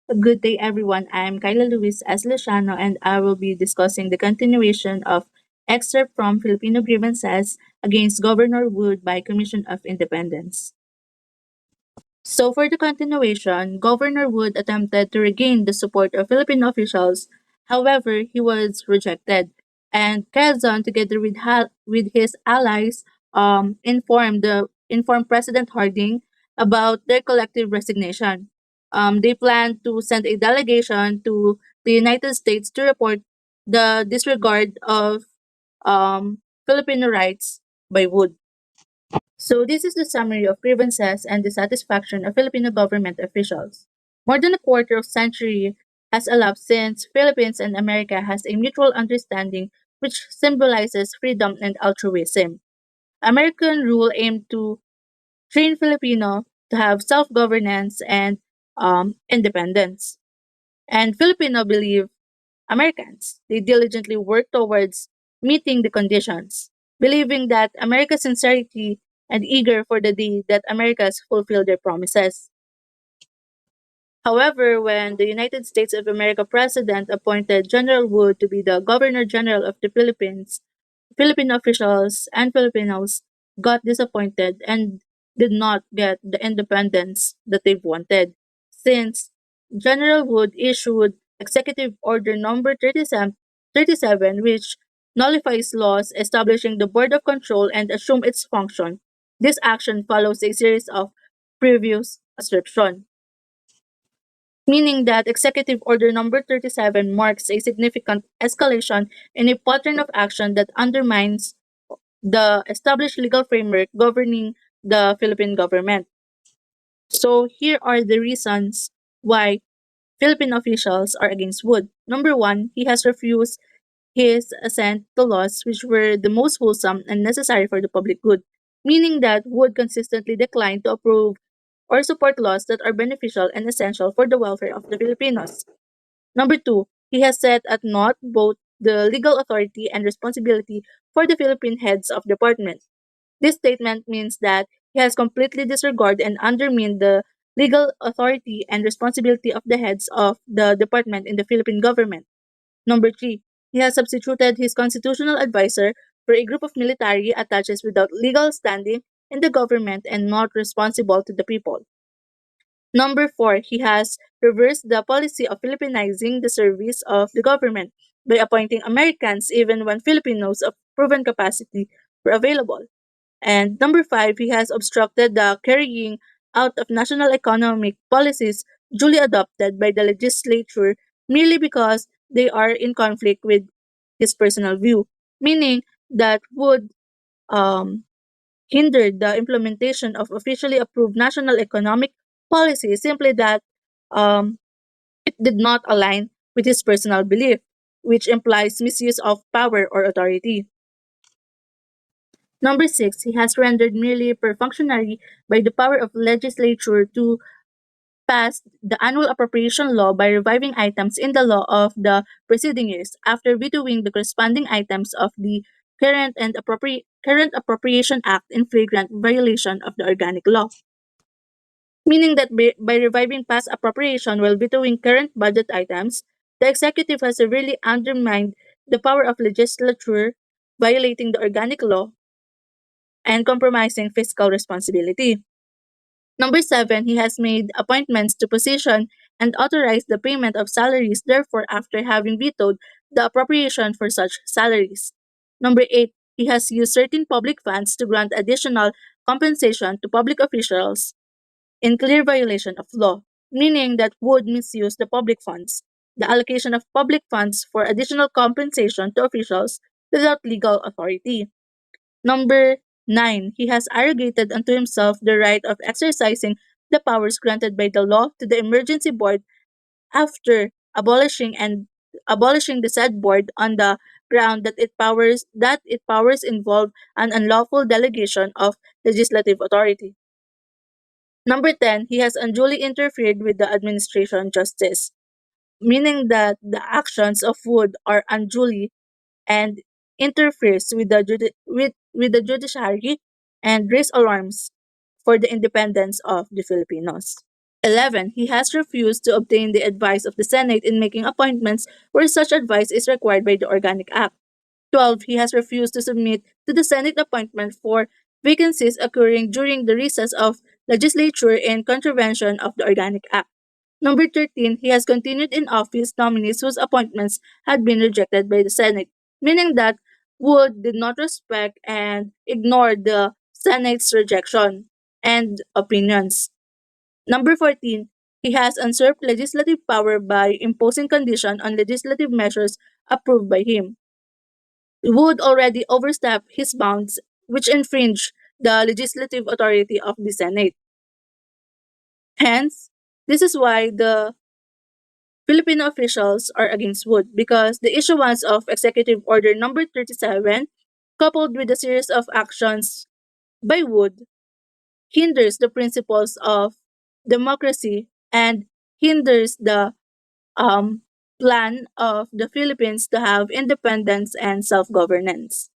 Good day, everyone. I'm Kyla Luis as Luciano, and I will be discussing the continuation of excerpt from Filipino Grievances against Governor Wood by Commission of Independence. So, for the continuation, Governor Wood attempted to regain the support of Filipino officials. However, he was rejected, and Quezon, together with with his allies, informed President Harding about their collective resignation. They planned to send a delegation to the United States to report the disregard of Filipino rights by Wood. So this is the summary of grievances and dissatisfaction of Filipino government officials. More than a quarter of century has elapsed since Philippines and America has a mutual understanding which symbolizes freedom and altruism. American rule aimed to train Filipino to have self-governance and independence. And Filipino believe Americans. They diligently work towards meeting the conditions, believing that America's sincerity and eager for the day that Americas fulfill their promises. However, when the United States of America president appointed General Wood to be the Governor General of the Philippines, Filipino officials and Filipinos got disappointed and did not get the independence that they wanted, since General Wood issued Executive Order Number 37, which nullifies laws establishing the Board of Control and assume its function. This action follows a series of previous assertions, meaning that Executive Order Number 37 marks a significant escalation in a pattern of action that undermines the established legal framework governing the Philippine government. So here are the reasons why Philippine officials are against Wood. Number one, he has refused his assent to laws which were the most wholesome and necessary for the public good, meaning that Wood consistently declined to approve or support laws that are beneficial and essential for the welfare of the Filipinos. Number two, he has set at naught both the legal authority and responsibility for the Philippine heads of department. This statement means that he has completely disregarded and undermined the legal authority and responsibility of the heads of the department in the Philippine government. Number three, he has substituted his constitutional advisor for a group of military attaches without legal standing in the government and not responsible to the people. Number four, he has reversed the policy of Filipinizing the service of the government by appointing Americans even when Filipinos of proven capacity were available. And number five, he has obstructed the carrying out of national economic policies duly adopted by the legislature merely because they are in conflict with his personal view, meaning that would um, hindered the implementation of officially approved national economic policy simply that um, it did not align with his personal belief, which implies misuse of power or authority. Number six, he has rendered merely perfunctory by the power of legislature to pass the annual appropriation law by reviving items in the law of the preceding years after vetoing the corresponding items of the current appropriation act in flagrant violation of the organic law, meaning that by reviving past appropriation while vetoing current budget items, the executive has severely undermined the power of legislature, violating the organic law and compromising fiscal responsibility. Number seven, he has made appointments to position and authorized the payment of salaries, therefore, after having vetoed the appropriation for such salaries. Number eight, he has used certain public funds to grant additional compensation to public officials in clear violation of law, meaning that would misuse the public funds. The allocation of public funds for additional compensation to officials without legal authority. Number nine, he has arrogated unto himself the right of exercising the powers granted by the law to the emergency board after abolishing the said board on the ground that its powers involve an unlawful delegation of legislative authority. Number 10, he has unduly interfered with the administration justice, meaning that the actions of Wood are unduly and interferes with with the judiciary and raise alarms for the independence of the Filipinos. 11. He has refused to obtain the advice of the Senate in making appointments where such advice is required by the Organic Act. 12. He has refused to submit to the Senate appointment for vacancies occurring during the recess of legislature in contravention of the Organic Act. Number 13, he has continued in office nominees whose appointments had been rejected by the Senate, meaning that Wood did not respect and ignore the Senate's rejection and opinions. Number 14, he has usurped legislative power by imposing conditions on legislative measures approved by him. Wood already overstepped his bounds, which infringed the legislative authority of the Senate. Hence, this is why the Filipino officials are against Wood because the issuance of Executive Order Number 37, coupled with a series of actions by Wood, hinders the principles of democracy and hinders the um, plan of the Philippines to have independence and self governance.